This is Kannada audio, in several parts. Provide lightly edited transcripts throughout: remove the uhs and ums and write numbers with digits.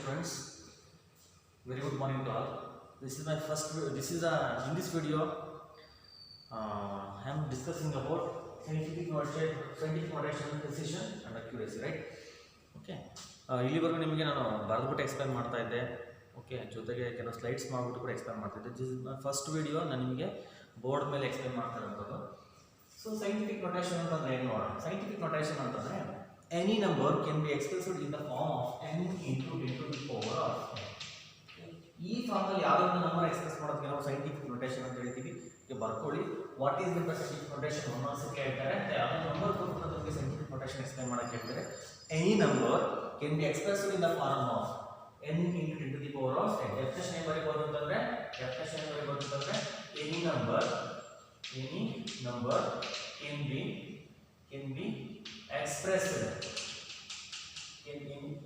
students, very good morning to all. This is my first. In this video, I am discussing about scientific notation, precision, and accuracy. Right? Okay. ಇಲ್ಲಿವರೆಗೂ ನಿಮಗೆ ನಾನು ಬರೆದ್ಬಿಟ್ಟು ಎಕ್ಸ್ಪ್ಲೇನ್ ಮಾಡ್ತಾ ಇದ್ದೆ. ಓಕೆ, ಜೊತೆಗೆ ಕೆಲವು ಸ್ಲೈಡ್ಸ್ ಮಾಡಿಬಿಟ್ಟು ಕೂಡ ಎಕ್ಸ್ಪ್ಲೇನ್ ಮಾಡ್ತಾ ಇದ್ದೆ. This is my first video. ನಾನು ನಿಮಗೆ ಬೋರ್ಡ್ ಮೇಲೆ ಎಕ್ಸ್ಪ್ಲೇನ್ ಮಾಡ್ತಾ ಇರೋದು. ಸೊ ಸೈಂಟಿಫಿಕ್ ನೊಟೇಷನ್ ಅಂತಂದ್ರೆ ಏನು ನೋಡೋಣ. ಸೈಂಟಿಫಿಕ್ ನೊಟೇಷನ್ ಅಂತಂದ್ರೆ any number can be expressed in the form of n into 10 to the power of n. ಈ ಫಾರ್ಮ್ ಅಲ್ಲಿ ಯಾವುದೊಂದು ನಂಬರ್ ಎಕ್ಸ್ಪ್ರೆಸ್ ಮಾಡೋದಕ್ಕೆ ನಾವು ಸೈಂಟಿಫಿಕ್ ನೊಟೇಷನ್ ಅಂತ ಹೇಳ್ತೀವಿ. ಈಗ ಬರ್ಕೊಳ್ಳಿ, what is the scientific notation ಅನ್ನೋದು ಕೇಳ್ತಾರೆ. ಯಾವುದೋ ನಂಬರ್ ಕೊಟ್ಟು ನಮಗೆ ಸೈಂಟಿಫಿಕ್ ನೊಟೇಷನ್ ಎಕ್ಸ್ಪ್ಲೇನ್ ಮಾಡಕ್ಕೆ ಹೇಳ್ತಾರೆ. Any number can be expressed in the form of n into 10 to the power of n. Definition ಏನು ಬರೀಬಹುದು ಅಂತಂದ್ರೆ any number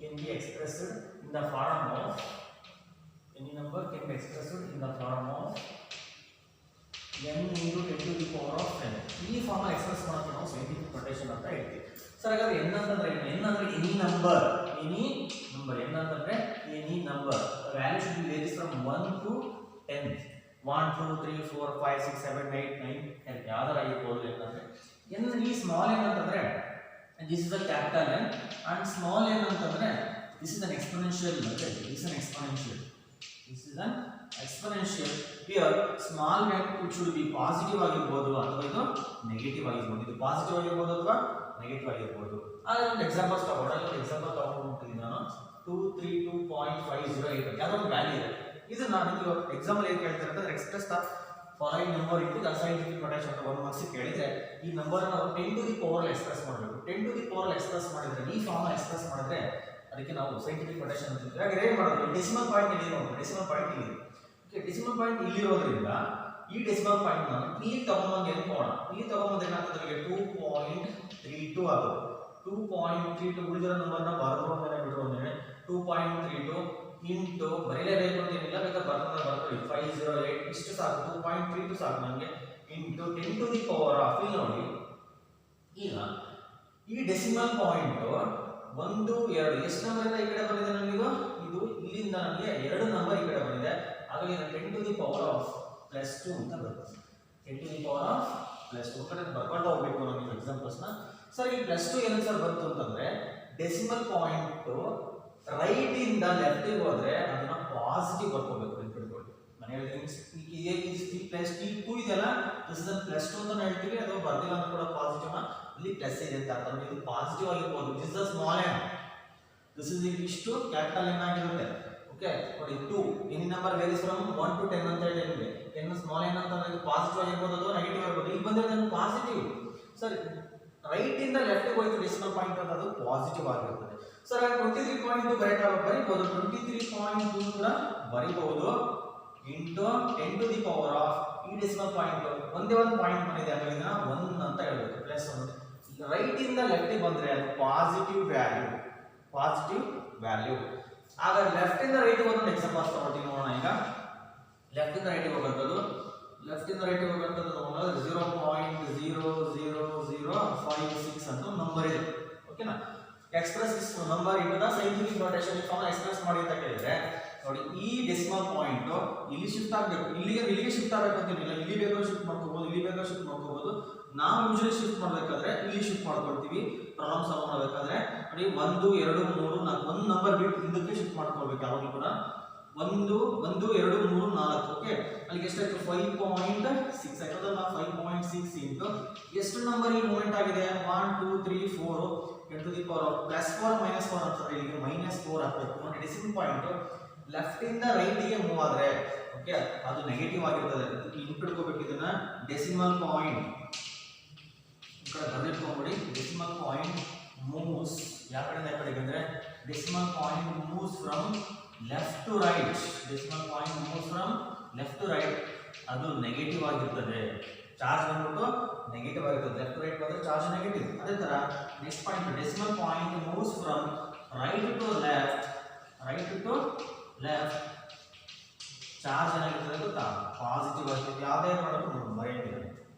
can be expressed in the form of any number can be expressed in the form of n into 10 to the power of n. ಈ ಫಾರ್ಮ್ ಎಕ್ಸ್ಪ್ರೆಸ್ ಮಾಡೋಕೆ ನಾವು ಸೈಂಟಿಫಿಕ್ ನೊಟೇಷನ್ ಅಂತ ಹೇಳ್ತೀವಿ. ಸರ್ ಹಾಗಾದ್ರೆ n ಅಂತಂದ್ರೆ ಎನಿ ನಂಬರ್ n ಅಂತಂದ್ರೆ any number value should be varies from 1 to 10. 1 2 3 4 5 6 7 8 9 10 ಯಾವ್ದಾರ ಆಗಿರ್ಬೋದು. ಏನಂದ್ರೆ n ಈ ಸ್ಮಾಲ್ n ಅಂತಂದ್ರೆ this is a capital N and small n ಅಂತಂದ್ರೆ this is an exponential. This is an exponential. Here small n it should be positive ಆಗಿರಬಹುದು ಅಥವಾ ಇದು ನೆಗೆಟಿವ್ ಆಗಿರಬಹುದು. ಇದು ಪಾಸಿಟಿವ್ ಆಗಿರಬಹುದು ಅಥವಾ ನೆಗೆಟಿವ್ ಆಗಿರಬಹುದು. ಹಾಗಾದ್ರೆ ಒಂದು ಎಕ್ಸಾಂಪಲ್ಸ್ ತಗೊಂಡಿದ್ದೀನಿ ನಾನು 232.508 ಯಾವ್ದೋ ಒಂದು ವ್ಯಾಲ್ಯೂ ಇದೆ. ಇದು ನಾನು ಎಕ್ಸಾಂಪಲ್ ಏನು ಕೇಳ್ತಾರೆ ಅಂತಂದ್ರೆ ಎಕ್ಸ್ಪ್ರೆಸ್ ದ ಫಾಲೋಯಿಂಗ್ ನಂಬರ್ ಇಟ್ಟು ದ ಸೈಂಟಿಫಿಕ್ ನೊಟೇಷನ್ ಅಂತ 1 ಮಾರ್ಕ್ಸ್ ಕೇಳಿದ್ರೆ ಈ ನಂಬರ್ ನಾವು 10 to the power ಎಕ್ಸ್ಪ್ರೆಸ್ ಮಾಡಬೇಕು. 10 to the power ಎಕ್ಸ್ಪ್ರೆಸ್ ಮಾಡಿದ್ರೆ ಈ ಫಾರ್ಮ್ ಎಕ್ಸ್ಪ್ರೆಸ್ ಮಾಡಿದ್ರೆ ಅದಕ್ಕೆ ನಾವು ಸೈಂಟಿಫಿಕ್ ನೊಟೇಷನ್ ಅಂತ ಹೇಳ್ತೀವಿ. ಹಾಗೆ ಏನು ಮಾಡೋದು, ಡೆಸಿಮಲ್ ಪಾಯಿಂಟ್ ಇಲ್ಲಿ ನೋಡಿ. ಡೆಸಿಮಲ್ ಪಾಯಿಂಟ್ ಇಲ್ಲಿ. ಓಕೆ, ಡೆಸಿಮಲ್ ಪಾಯಿಂಟ್ ಇಲ್ಲಿ ಇರೋದ್ರಿಂದ ಈ ಡೆಸಿಮಲ್ ಪಾಯಿಂಟ್ ನಾನು ಇಲ್ಲಿ ತಗೊಂಬಂದು ಎನ್ಕೋಣ. ಇಲ್ಲಿ ತಗೊಂಬಂದು ಏನಾಗ್ತದೆ 2.32 ಆಗುತ್ತೆ. 2.32 ಉಳಿದಿರೋ ನಂಬರ್ನ ಬರೆದ್ರು ಅಂತಾನೆ ಬಿಡ್ರು ಅಂದ್ರೆ 2.32 ಇಂಟು ಬರೀಲೇಬೇಕು ಅಂತ ಏನಿಲ್ಲ, ಬೇಕಾದ್ರೆ ಬರ್ಕೊಳ್ಳಿ 508 ಇಷ್ಟು ಸಾಕು. 2.32 ಸಾಕು ನನಗೆ. Into 10 to the power of ಇಲ್ಲಿ ನೋಡಿ. ಈಗ ಈ ಡೆಸಿಮಲ್ ಪಾಯಿಂಟ್ 1 2 ಎಷ್ಟು ನಂಬರ್ ಇಂದ ಈ ಕಡೆ ಬಂದಿದೆ ನನಗೆ? ಇದು ಇಲ್ಲಿಂದ ನನಗೆ 2 ನಂಬರ್ ಈ ಕಡೆ ಬಂದಿದೆ. ಹಾಗಾಗಿ 10 to the power of +2 ಅಂತ ಬರುತ್ತೆ. 10 to the power of +2 ಕಡೆ ಬರ್ಕೊಂಡು ಹೋಗ್ಬೇಕು ನಾವು ಎಕ್ಸಾಂಪಲ್ಸ್ನ. ಸರ್ ಈ +2 ಏನು ಸರ್ ಬಂತು ಅಂತಂದ್ರೆ ಡೆಸಿಮಲ್ ಪಾಯಿಂಟ್ ರೈಟ್ ಇಂದ ಲೆಫ್ಟ್ ಗೆ ಹೋದ್ರೆ ಅದನ್ನ ಪಾಸಿಟಿವ್ ಬರ್ಕೋಬೇಕು ಅಂತ ತಿಳ್ಕೊಳ್ಳಿ. ನಾನು ಹೇಳ್ತೀನಿ ಈ +2 ಇದೆಯಲ್ಲ, ದಿಸ್ ಇಸ್ +2 ಅಂತ ಹೇಳ್ತೀವಿ. ಅಥವಾ ಬರ್ದಿಲ್ಲ ಅಂತ ಕೂಡ ಪಾಸಿಟಿವ್ ನ ಇಲ್ಲಿ ಪ್ಲಸ್ ಇದೆ ಅಂತ ಅರ್ಥ. ಇದು ಪಾಸಿಟಿವ್ ಆಗಿರಬಹುದು. This is small n, this is ಇಷ್ಟು ಕ್ಯಾಪಿಟಲ್ n ಆಗಿರುತ್ತೆ. ಓಕೆ ನೋಡಿ, 2 any number varies from 1 to 10 ಅಂತ ಹೇಳಿದ್ರೆ n ಸ್ಮಾಲ್ n ಅಂತ ಅಂದ್ರೆ ಪಾಸಿಟಿವ್ ಆಗಿರಬಹುದು ಅಥವಾ ನೆಗೆಟಿವ್ ಆಗಿರಬಹುದು. ಇಲ್ಲಿ ಬಂದಿರೋದು ಪಾಸಿಟಿವ್. ಸರ್ ರೈಟ್ ಇಂದ ಲೆಫ್ಟ್ ಗೆ ಹೋಯ್ತು ಡೆಸಿಮಲ್ ಪಾಯಿಂಟ್ ಅಂತ, ಅದು ಪಾಸಿಟಿವ್ ಆಗಿರುತ್ತದೆ. ಸರ್ 23.2 ಬರೀಬಹುದು. 23.2 ಕೂಡ ಬರೀಬಹುದು into 10 to the power of ಈ ಡೆಸಿಮಲ್ ಪಾಯಿಂಟ್ ಒಂದೇ ಒಂದು ಪಾಯಿಂಟ್ ಬಂದಿದೆ, ಹಾಗಾಗಿ ಇದನ್ನ 1 ಅಂತ ಹೇಳ್ಬೇಕು. +1 ರೈಟ್ ಇಂದ ಲೆಫ್ಟ್ ಗೆ ಬಂದ್ರೆ ಅದು ಪಾಸಿಟಿವ್ ವ್ಯಾಲ್ಯೂ. ಆಗ ಲೆಫ್ಟ್ ಇಂದ ರೈಟ್ ಗೆ ಒಂದು ಎಕ್ಸಾಂಪಲ್ ತಗೊಳ್ತೀನಿ ನೋಡೋಣ. ಈಗ ಲೆಫ್ಟ್ ಇಂದ ರೈಟ್ ಗೆ ಹೋಗುವಂತದ್ದು ತಗೊಂಡ್ರೆ 0.00056 ಅಂತ ನಂಬರ್ ಇದೆ. ಓಕೆನಾ? Express this number into the scientific notation form express ಮಾಡಿ ಅಂತ ಕೇಳಿದ್ರೆ ನೋಡಿ, ಈ ಡೆಸಿಮಲ್ ಪಾಯಿಂಟ್ ಇಲ್ಲಿ ಶಿಫ್ಟ್ ಆಗಬೇಕು. ಇಲ್ಲಿಗೆ ಶಿಫ್ಟ್ ಆಗಬೇಕು ಅಂತ ಏನಿಲ್ಲ. ಇಲ್ಲಿ ಬೇಕಾದ್ರೂ ಶಿಫ್ಟ್ ಮಾಡ್ಕೋಬಹುದು, ಇಲ್ಲಿ ಬೇಕಾದ್ರೂ ಶಿಫ್ಟ್ ಮಾಡ್ಕೋಬಹುದು. ನಾವು ಯೂಶಲಿ ಶಿಫ್ಟ್ ಮಾಡಬೇಕಾದ್ರೆ ಇಲ್ಲಿ ಶಿಫ್ಟ್ ಮಾಡ್ಕೊಳ್ತೀವಿ. ಪ್ರಾಬ್ಲಮ್ ಸಾಲ್ವ್ ಮಾಡಬೇಕಾದ್ರೆ ನೋಡಿ 1 2 3 4 ಒಂದು ನಂಬರ್ ಬಿಟ್ಟು ಹಿಂದಕ್ಕೆ ಶಿಫ್ಟ್ ಮಾಡ್ಕೊಳ್ಬೇಕು ಯಾವಾಗಲೂ ಕೂಡ. 1 2 3 4. ಓಕೆ, ಅಲ್ಲಿಗೆ ಎಷ್ಟಾಯ್ತು? 5.6 ಆಯ್ತದಲ್ಲ. 5.6 ಇಂಟು ಎಷ್ಟು ನಂಬರ್ ಈ ಮೂವ್ಮೆಂಟ್ ಆಗಿದೆ? 1 2 3 4 10 to the power of +4 -4 ಅಂತಂದ್ರೆ ಇಲ್ಲಿಗೆ -4 ಹಾಕಬೇಕು. ನೋಡಿ, ಡೆಸಿಮಲ್ ಪಾಯಿಂಟ್ ಲೆಫ್ಟ್ ಇಂದ ರೈಟ್ ಗೆ ಮೂವ್ ಆದ್ರೆ ಓಕೆ ಅದು ನೆಗೆಟಿವ್ ಆಗಿರ್ತದೆ. ಇಟ್ಬಿಡ್ಕೋಬೇಕು ಇದನ್ನ. ಡೆಸಿಮಲ್ ಪಾಯಿಂಟ್ ಈ ಕಡೆ ಬರೆದಿಟ್ಕೊಂಡ್ಬಿಡಿ. ಡೆಸಿಮಲ್ ಪಾಯಿಂಟ್ ಮೂವ್ಸ್ ಯಾವ ಕಡೆಯಿಂದ ಯಾವ ಕಡೆಗೆ ಅಂದ್ರೆ decimal point moves from left to right. ಅದು ನೆಗೆಟಿವ್ ಆಗಿರ್ತದೆ. ಚಾರ್ಜ್ ಬಂದ್ಬಿಟ್ಟು ನೆಗೆಟಿವ್ ಆಗಿರ್ತದೆ. ಲೆಫ್ಟ್ ರೈಟ್ ಬಂದ್ರೆ ಚಾರ್ಜ್ ನೆಗೆಟಿವ್. ಅದೇ ತರ next point decimal point moves from right to left charge ಏನಾಗಿರ್ತದೆ ಗೊತ್ತಾ? ಪಾಸಿಟಿವ್ ಆಗಿರ್ತದೆ. ಯಾವುದೇ ಮಾಡೋದು ಮರೆಯಂಗಿಲ್ಲ.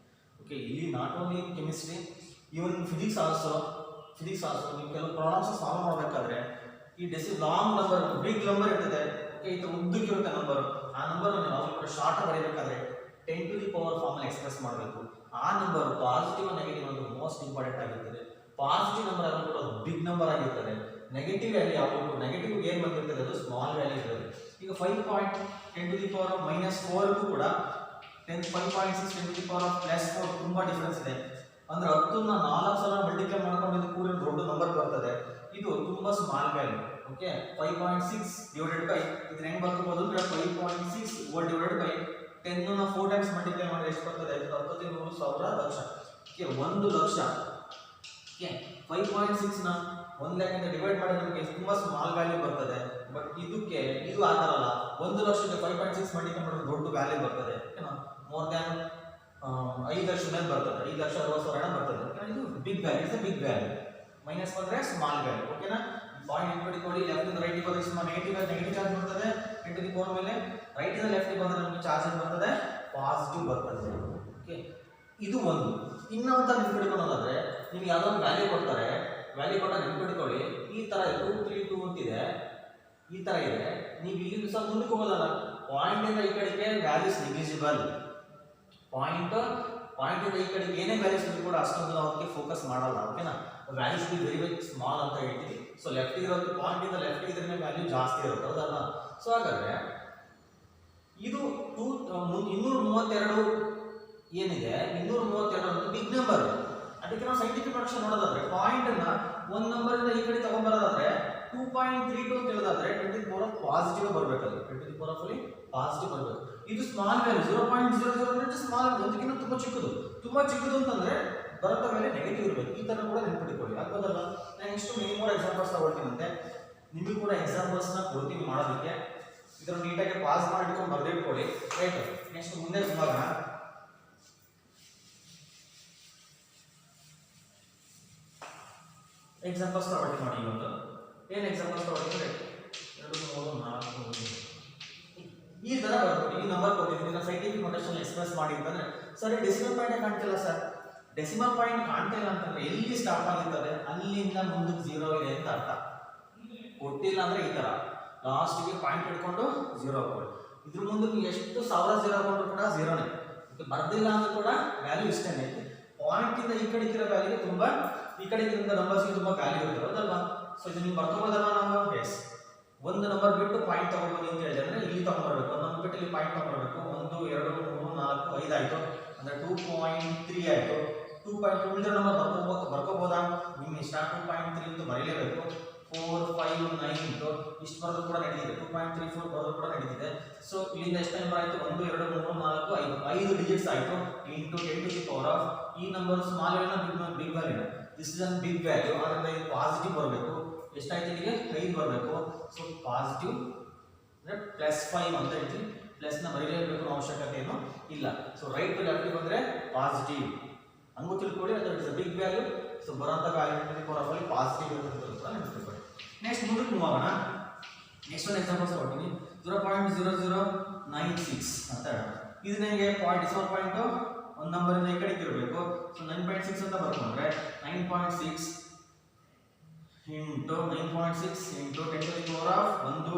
ಓಕೆ, ಇಲ್ಲಿ not only chemistry, even physics also ನೀವು ಕೆಲವು ಪ್ರಾಬ್ಲಮ್ಸ್ ಸಾಲ್ವ್ ಮಾಡಬೇಕಾದ್ರೆ ಈ ಲಾಂಗ್ ನಂಬರ್ ಬಿಗ್ ನಂಬರ್ ಇರ್ತದೆ, ಓಕೆ, ಈ ತರ ಉದ್ದಕ್ಕೆ ಇರುತ್ತೆ ನಂಬರ್. ಆ ನಂಬರ್ ನಾವು ಶಾರ್ಟ್ ಬರೀಬೇಕಾದ್ರೆ 10 to the power form express ಮಾಡಬೇಕು. ಆ ನಂಬರ್ ಪಾಸಿಟಿವ್ ನೆಗೆಟಿವ್ ಅಂತ ಮೋಸ್ಟ್ ಇಂಪಾರ್ಟೆಂಟ್ ಆಗಿರ್ತದೆ. ಪಾಸಿಟಿವ್ ನಂಬರ್ ಯಾವುದು ಕೂಡ ಬಿಗ್ ನಂಬರ್ ಆಗಿರ್ತದೆ. ನೆಗೆಟಿವ್ ವ್ಯಾಲ್ಯೂ ಯಾವುದು, ನೆಗೆಟಿವ್ ಏನು ಬಂದಿರ್ತದೆ ಅದು ಸ್ಮಾಲ್ ವ್ಯಾಲ್ಯೂ ಇರ್ತದೆ. ಈಗ 5.10 ಟು ದಿ ಪವರ್ -4 ಕೂಡ 5.6 10 ಟು ದಿ ಪವರ್ +4 ತುಂಬಾ ಡಿಫರೆನ್ಸ್ ಇದೆ. ಅಂದ್ರೆ 10ನ್ನ 4 ಸಲ ಮಲ್ಟಿಪ್ಲೈ ಮಾಡ್ಕೊಂಡು ಕೂಡ ದೊಡ್ಡ ನಂಬರ್ ಬರ್ತದೆ. ಇದು ತುಂಬಾ small value. Okay, 5.6 divided by ಇದನ್ನ ಹೆಂಗ್ ಬರ್ಕೋಬಹುದು ಅಂದ್ರೆ 5.6 ಡಿವೈಡೆಡ್ ಬೈ 10 ನ 4 ಟೈಮ್ಸ್ ಮಲ್ಟಿಪ್ಲೈ ಮಾಡಿದ್ರೆ ಎಷ್ಟು ಬರ್ತದೆ? 10,100,000 ಲಕ್ಷ. ಓಕೆ, 1 ಲಕ್ಷ. ಓಕೆ, 5.6 ನ 1 lakh ಅಂತ ಡಿವೈಡ್ ಮಾಡಿದ್ರೆ ನಮಗೆ ತುಂಬಾ ಸ್ಮಾಲ್ ವ್ಯಾಲ್ಯೂ ಬರ್ತದೆ. ಬಟ್ ಇದಕ್ಕೆ ಇದು ಆಗಲ್ಲ. 1 ಲಕ್ಷಕ್ಕೆ 5.6 ಮಲ್ಟಿಪ್ಲೈ ಮಾಡಿದ್ರೆ ದೊಡ್ಡ ವ್ಯಾಲ್ಯೂ ಬರ್ತದೆ. ಓಕೆನಾ, ಮೋರ್ ದ್ಯಾನ್ 5 ಲಕ್ಷ ಮೇಲೆ ಬರ್ತದೆ, 5,60,000 ಬರ್ತದೆ. ಇದು big value, is big value. Minus ಬಂದ್ರೆ ಸ್ಮಾಲ್ ವ್ಯಾಲ್ಯೂ. ಓಕೆನಾ, ಪಾಯಿಂಟ್ ನೆನ್ಪಿಟ್ಕೊಳ್ಳಿ. ಲೆಫ್ಟ್ ಇಂದ ರೈಟ್ ಬಂದ್ರೆ ಸುಮಾರು ನೆಗೆಟಿವ್ ಚಾರ್ಜ್ ಬರ್ತದೆ 10 ಟು ದಿ ಪವರ್ ಮೇಲೆ. ರೈಟ್ ಇಂದ ಲೆಫ್ಟ್ ಬಂದ್ರೆ ನಮಗೆ ಚಾರ್ಜ್ ಏನು ಬರ್ತದೆ? ಪಾಸಿಟಿವ್ ಬರ್ತದೆ. ಓಕೆ, ಇದು ಒಂದು. ಇನ್ನೊಂದು ನೆನ್ಪಿಟ್ಕೊಳ್ಳೋದಾದ್ರೆ ನಿಮ್ಗೆ ಯಾವುದೋ ಒಂದು ವ್ಯಾಲ್ಯೂ ಕೊಡ್ತಾರೆ, ವ್ಯಾಲ್ಯೂ ಕೊಟ್ಟಾಗ ನೆನ್ಪಿಟ್ಕೊಳ್ಳಿ ಈ ತರ 2 3 2 ಅಂತಿದೆ, ಈ ತರ ಇದೆ. ನೀವು ಇಲ್ಲಿ ಸ್ವಲ್ಪ ಮುಂದಕ್ಕೆ ಹೋಗೋದಲ್ಲ, ಪಾಯಿಂಟ್ ಇಂದ ಈ ಕಡೆಗೆ ವ್ಯಾಲ್ಯೂಸ್ ನೆಗ್ಲಿಜಿಬಲ್. ಪಾಯಿಂಟ್ ಇಂದ ಈ ಕಡೆಗೆ ಏನೇ ವ್ಯಾಲ್ಯೂಸ್ ಇದ್ರೂ ಕೂಡ ಅಷ್ಟೊಂದು ನಾವು ಅದಕ್ಕೆ ಫೋಕಸ್ ಮಾಡಲ್ಲ. ಓಕೆನಾ, values be very very small ಅಂತ ಹೇಳ್ತೀವಿ. ಸೊ ಲೆಫ್ಟ್ ಇರೋದು ಪಾಯಿಂಟ್ ಇಂದ ಲೆಫ್ಟ್ ಇದ್ರೆ ವ್ಯಾಲ್ಯೂ ಜಾಸ್ತಿ ಇರುತ್ತೆ, ಹೌದಲ್ಲ? ಸೊ ಹಾಗಾದ್ರೆ ಇದು 232 ಏನಿದೆ, 232 ಅಂತ ಬಿಗ್ ನಂಬರ್. ಅದಕ್ಕೆ ನಾವು ಸೈಂಟಿಫಿಕ್ ಪ್ರೊಡಕ್ಷನ್ ನೋಡೋದಾದ್ರೆ ಪಾಯಿಂಟ್ ಅನ್ನ ಒಂದು ನಂಬರ್ ಇಂದ ಈ ಕಡೆ ತಗೊಂಡ್ಬರೋದಾದ್ರೆ 2.32 ಅಂತ ಹೇಳೋದಾದ್ರೆ 10 ಟು ದಿ ಪವರ್ ಪಾಸಿಟಿವ್ ಬರಬೇಕು. ಅದು 10 to the power fully positive ಬರಬೇಕು. ಇದು ಸ್ಮಾಲ್ ವ್ಯಾಲ್ಯೂ 0.00 ಅಂದ್ರೆ ಸ್ಮಾಲ್, ಒಂದಕ್ಕಿಂತ ತುಂಬಾ ಚಿಕ್ಕದು. ತುಂಬಾ ಚಿಕ್ಕದು ಅಂತಂದ್ರೆ ಬರೋ ಮೇಲೆ ನೆಗೆಟಿವ್ ಇರಬೇಕು. ಈ ತರ ಕೂಡ ನೆನ್ಪಿಟ್ಕೊಳ್ಳಿ, ಆಗ್ಬೋದಲ್ಲ? ನಾನು ನೆಕ್ಸ್ಟ್ ಮೆನಿ ಮೋರ್ ಎಕ್ಸಾಂಪಲ್ಸ್ ತಗೊಳ್ತೀನಂತೆ, ನಿಮಗೂ ಕೂಡ ಎಕ್ಸಾಂಪಲ್ಸ್ ನ ಕೊಡ್ತೀನಿ ಮಾಡೋದಕ್ಕೆ. ಇದನ್ನು ನೀಟಾಗಿ ಪಾಸ್ ಮಾಡಿ ಇಟ್ಕೊಂಡು ಬರ್ದಿಟ್ಕೊಳ್ಳಿ. ರೈಟ್, ನೆಕ್ಸ್ಟ್ ಮುಂದೆ ಹೋಗೋಣ. ಎಕ್ಸಾಂಪಲ್ಸ್ ತಗೊಳ್ತೀನಿ ನೋಡಿ. ಇವತ್ತು ಏನು ಎಕ್ಸಾಂಪಲ್ಸ್ ತಗೊಳ್ತೀನಿ? 2 3 4 ಈ ತರ ಬರ್ಬೋದು. ಈ ನಂಬರ್ ಕೊಟ್ಟಿದ್ದೀನಿ, ನಾನು ಸೈಂಟಿಫಿಕ್ ನೊಟೇಷನ್ ಎಕ್ಸ್ಪ್ರೆಸ್ ಮಾಡಿ ಅಂತಂದ್ರೆ ಸರ್ ಡೆಸಿಮಲ್ ಪಾಯಿಂಟ್ ಕಾಣ್ತಿಲ್ಲ ಸರ್. ಡೆಸಿಮಲ್ ಪಾಯಿಂಟ್ ಕಾಣ್ತಿಲ್ಲ ಅಂತಂದ್ರೆ ಎಲ್ಲಿ ಸ್ಟಾಪ್ ಆಗಿರ್ತದೆ ಅಲ್ಲಿಂದ ಮುಂದಕ್ಕೆ 0 ಇದೆ ಅಂತ ಅರ್ಥ. ಕೊಟ್ಟಿಲ್ಲ ಅಂದ್ರೆ ಈ ತರ ಲಾಸ್ಟ್ಗೆ ಪಾಯಿಂಟ್ ಹಿಡ್ಕೊಂಡು 0 ಹಾಕೊಳ್ಳಿ. ಇದ್ರ ಮುಂದಕ್ಕೆ ಎಷ್ಟು 1000 0 ಹಾಕೊಂಡ್ರು ಕೂಡ 0ನೇ. ಬರ್ದಿಲ್ಲ ಅಂದ್ರೆ ಕೂಡ ವ್ಯಾಲ್ಯೂ ಇಷ್ಟೇನೆ. ಪಾಯಿಂಟ್ ಇಂದ ಈ ಕಡೆ ಇರೋ ವ್ಯಾಲ್ಯೂಗೆ ತುಂಬಾ, ಈ ಕಡೆ ನಂಬರ್ಸ್ಗೆ ತುಂಬಾ ವ್ಯಾಲ್ಯೂ ಇರುತ್ತೆ, ಹೌದಲ್ವಾ? ಸೊ ಇದು ನೀವು ಬರ್ಕೋಬೋದಲ್ಲ ನಾವು? ಎಸ್, ಒಂದು ನಂಬರ್ ಬಿಟ್ಟು ಪಾಯಿಂಟ್ ತಗೊಂಡ್ಬನ್ನಿ ಅಂತ ಹೇಳಿದ್ರೆ ಅಂದ್ರೆ ಇಲ್ಲಿ ತಗೊಂಡ್ಬರ್ಬೇಕು. ಒಂದು ನಂಬರ್ ಬಿಟ್ಟು ಇಲ್ಲಿ ಪಾಯಿಂಟ್ ತಗೊಂಡ್ಬರ್ಬೇಕು. 1 2 3 4 5 ಆಯ್ತು, ಅಂದ್ರೆ 2.3 ಆಯ್ತು. 2.2 ಉಳಿದ ನಂಬರ್ ಬರ್ಕೋಬೋದಾ? ನಿಮ್ಮ ಇಷ್ಟ. 2.3 ಅಂತ ಬರೀಲೇಬೇಕು. 4 5 9 ಇತ್ತು, ಇಷ್ಟು ಬರೋದು ಕೂಡ ನಡೆದಿದೆ. 2.34 ಬರೋದು ಕೂಡ ನಡೆದಿದೆ. ಸೊ ಇಲ್ಲಿಂದ ಎಷ್ಟು ನಂಬರ್ ಆಯ್ತು? 1 2 3 4 5 ಡಿಜಿಟ್ಸ್ ಆಯ್ತು. Into 10 to the power of ಈ number small value big value. This is an big value. ಅದರಿಂದ ಇದು ಪಾಸಿಟಿವ್ ಬರಬೇಕು. ಎಷ್ಟಾಯ್ತು ಇಲ್ಲಿಗೆ? 5 ಬರಬೇಕು. ಸೊ ಪಾಸಿಟಿವ್ ಅಂದ್ರೆ +5 ಅಂತ ಹೇಳ್ತೀವಿ. ಪ್ಲಸ್ ನ ಬರೀಲೇಬೇಕು ಅವಶ್ಯಕತೆ ಏನು ಇಲ್ಲ. ಸೊ ರೈಟ್ ಟು ಲೆಫ್ಟ್ ಬಂದ್ರೆ ಪಾಸಿಟಿವ್ ಹಂಗೂ ತಿಳ್ಕೊಳ್ಳಿ. ಅದು ಇಟ್ಸ್ ಬಿಗ್ ವ್ಯಾಲ್ಯೂ. ಸೊ ಬರೋಂಥ value to the power of ಅಲ್ಲಿ ಪಾಸಿಟಿವ್ ಇರುತ್ತೆ ಅಂತ ನೆನಪಿಟ್ಕೊಳ್ಳಿ. ನೆಕ್ಸ್ಟ್ ಮುಂದಕ್ಕೆ ಮೂವ್ ಆಗೋಣ. ನೆಕ್ಸ್ಟ್ ಒಂದು ಎಕ್ಸಾಂಪಲ್ಸ್ ಕೊಡ್ತೀನಿ. 0.0096 ಅಂತ ಹೇಳೋಣ. ಇದು ನನಗೆ ಡೆಸಿಮಲ್ ಪಾಯಿಂಟ್ ಒಂದು ನಂಬರ್ ಇಂದ ಈ ಕಡೆಗೆ ಇರಬೇಕು. ಸೊ 9.6 ಅಂತ ಬರ್ಕೊಂಡ್ರೆ 9.6 into 9.6 into 10 to the power of 1 2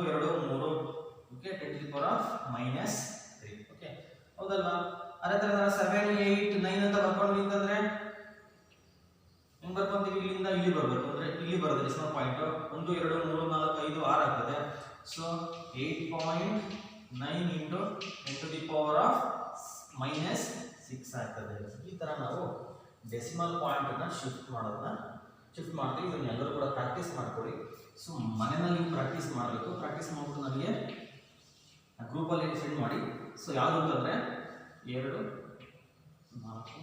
3. Okay, 10 to the power of -3. Okay, ಹೌದಲ್ವಾ? ಅದೇ ತರ 7 8 9 ಅಂತ ಬರ್ಕೊಂಡ್ವಿ ಅಂತಂದ್ರೆ ಹೆಂಗ್ ಬರ್ಕೊಂತೀವಿ? ಇಲ್ಲಿಂದ ಇಲ್ಲಿ ಬರಬೇಕು. ಅಂದ್ರೆ ಇಲ್ಲಿ ಬರುತ್ತೆ ಡೆಸಿಮಲ್ ಪಾಯಿಂಟ್. 1 2 3 4 5 6 ಆಗ್ತದೆ. So 8.9 into 10 to the power of -6 ಆಗ್ತದೆ. ಈ ತರ ನಾವು ಡೆಸಿಮಲ್ ಪಾಯಿಂಟ್ ಅನ್ನ ಶಿಫ್ಟ್ ಮಾಡ್ತೀವಿ. ಇದನ್ನ ಎಲ್ಲರೂ ಕೂಡ ಪ್ರಾಕ್ಟೀಸ್ ಮಾಡ್ಕೊಳ್ಳಿ. ಸೊ ಮನೆಯಲ್ಲಿ ನೀವು ಪ್ರಾಕ್ಟೀಸ್ ಮಾಡಬೇಕು. ಪ್ರಾಕ್ಟೀಸ್ ಮಾಡ್ಬಿಟ್ಟು ನನಗೆ ಗ್ರೂಪಲ್ಲಿ ಸೆಂಡ್ ಮಾಡಿ. ಸೊ ಯಾವುದು ಅಂತಂದರೆ 2 4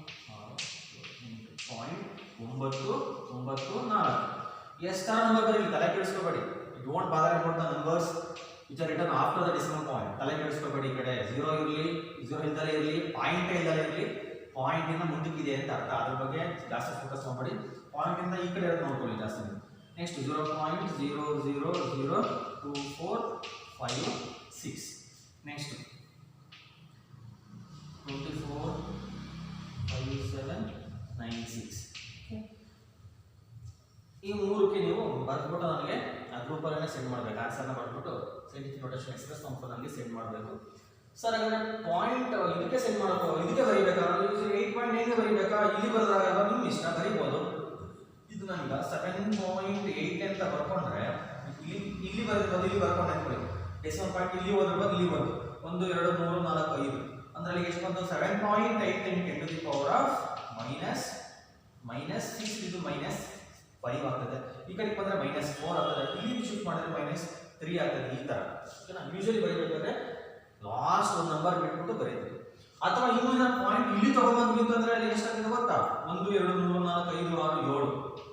6 8.994 ಎಷ್ಟಾರ ನಂಬರ್ ಬರಲಿ, ತಲೆ ಕೆಡಿಸ್ಕೋಬೇಡಿ. Don't bother about the numbers which are written after the decimal point. ತಲೆ ಕೆಡಿಸ್ಕೋಬೇಡಿ. ಈ ಕಡೆ 0 ಇರಲಿ, 0 ಇಲ್ದಲೇ ಇರಲಿ, ಪಾಯಿಂಟ್ ಇಲ್ದಲೇ ಇರಲಿ, ಪಾಯಿಂಟ್ ಇಂದ ಮುಂದಕ್ಕಿದೆ ಅಂತ ಅರ್ಥ. ಅದ್ರ ಬಗ್ಗೆ ಜಾಸ್ತಿ ಫೋಕಸ್ ಮಾಡಬೇಡಿ. ಪಾಯಿಂಟ್ ಇಂದ ಈ ಕಡೆ ನೋಡ್ಕೊಳ್ಳಿ ಜಾಸ್ತಿ. Next 0.000245 next 245796. ಈ ಮೂರಕ್ಕೆ ನೀವು ಬರ್ದ್ಬಿಟ್ಟು ನನಗೆ ಆ ಗ್ರೂಪಲ್ಲಿ ಆನ್ಸರ್ನ ಬರ್ಬಿಟ್ಟು ಸೈಂಟಿಫಿಕ್ ನೊಟೇಷನ್ ಎಕ್ಸ್ಪ್ರೆಸ್ ಫಂಕ್ಷನಲ್ಲಿ ಸೆಂಡ್ ಮಾಡಬೇಕು. ಸರ್ ಹಾಗಾದ್ರೆ ಪಾಯಿಂಟ್ ಇದಕ್ಕೆ ಸೆಂಡ್ ಮಾಡಬೇಕು, ಇದಕ್ಕೆ ಬರೀಬೇಕಾ, 8.9ಗೆ ಬರೀಬೇಕಾ, ಇಲ್ಲಿ ಬರೆದಾಗ ನಿಮ್ಮ ಇಷ್ಟ ಬರೀಬೋದು. ಇದು ನನಗೆ 7.8 ಅಂತ ಬರ್ಕೊಂಡ್ರೆ ಇಲ್ಲಿ ಬರೀಬೋದು, ಇಲ್ಲಿ ಬರ್ಕೊಂಡು ಅಂದ್ಕೊಳ್ಳಿ. ಡೆಸಿಮಲ್ ಪಾಯಿಂಟ್ ಇಲ್ಲಿ ಹೋದ್ರೆ ಬಂದು ಇಲ್ಲಿ ಬಂತು 1 2 3 4 5 ಅಂದ್ರೆ ಅಲ್ಲಿ ಎಷ್ಟು ಬಂತು 7.8 10 to the power of minus 6 ಇದು -5 ಆಗ್ತದೆ. ಈ ಕಡೆ ಬಂದ್ರೆ -4 ಆಗ್ತದೆ. ಇಲ್ಲಿ ಶಿಫ್ಟ್ ಮಾಡಿದ್ರೆ -3 ಆಗ್ತದೆ. ಈ ತರ ಓಕೆನಾ. ಯೂಶುವಲಿ ಬರೀಬೇಕಾದ್ರೆ ಲಾಸ್ಟ್ ಒಂದು ನಂಬರ್ ಬಿಟ್ಬಿಟ್ಟು ಬರೀತೀವಿ. ಅಥವಾ ಇನ್ನೊಂದು ಪಾಯಿಂಟ್ ಇಲ್ಲಿ ತಗೊಂಡ್ಬಂದ್ವಿ ಅಂತಂದ್ರೆ ಅಲ್ಲಿ ಎಷ್ಟಾಗ್ತದೆ ಗೊತ್ತಾ 1 2 3 4 5 6 7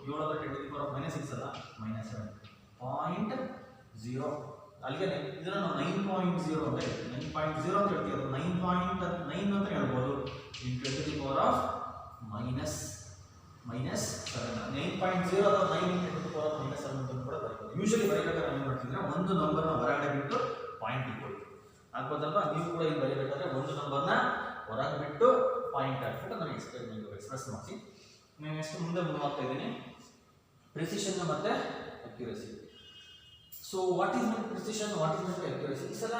7 10 to the power of -6 ಅಲ್ಲ -7.0 ಅಲ್ಲಿಗೆ ಇದನ್ನ ನಾವು 9.0 ಅಂತ ಹೇಳ್ತೀವಿ. 9.0 ಅಂತ ಹೇಳ್ತೀವಿ. ಅದು 9.9 ಅಂತ ಹೇಳ್ಬೋದು. 10 to the power of -7 9.0 ಅಥವಾ 9 10 to the power of -7 ಅಂತ ಕೂಡ ಬರೀಬೋದು. ಯೂಶುವಲಿ ಬರೀಬೇಕಾದ್ರೆ ಏನು ಮಾಡ್ತಿದ್ರೆ ಒಂದು ನಂಬರ್ನ ಹೊರಗಡೆ ಬಿಟ್ಟು ಪಾಯಿಂಟ್ ಇಟ್ಕೊಳ್ಳಿ. ಆಗ್ಬೋದಲ್ವಾ? ನೀವು ಕೂಡ ಇಲ್ಲಿ ಬರೀಬೇಕಾದ್ರೆ ಒಂದು ನಂಬರ್ನ ಹೊರಗೆ ಬಿಟ್ಟು ಪಾಯಿಂಟ್ ಹಾಕ್ಬಿಟ್ಟು ನಾನು ಎಕ್ಸ್ಪ್ರೆಸ್ ಮಾಡಿಸಿ. ನಾನು ಎಷ್ಟು ಮುಂದೆ ಹೋಗ್ತಾ ಇದ್ದೀನಿ. ಪ್ರಿಸಿಷನ್ ಮತ್ತೆ accuracy. So what is my precision, what is my accuracy? ಈ ಸಲ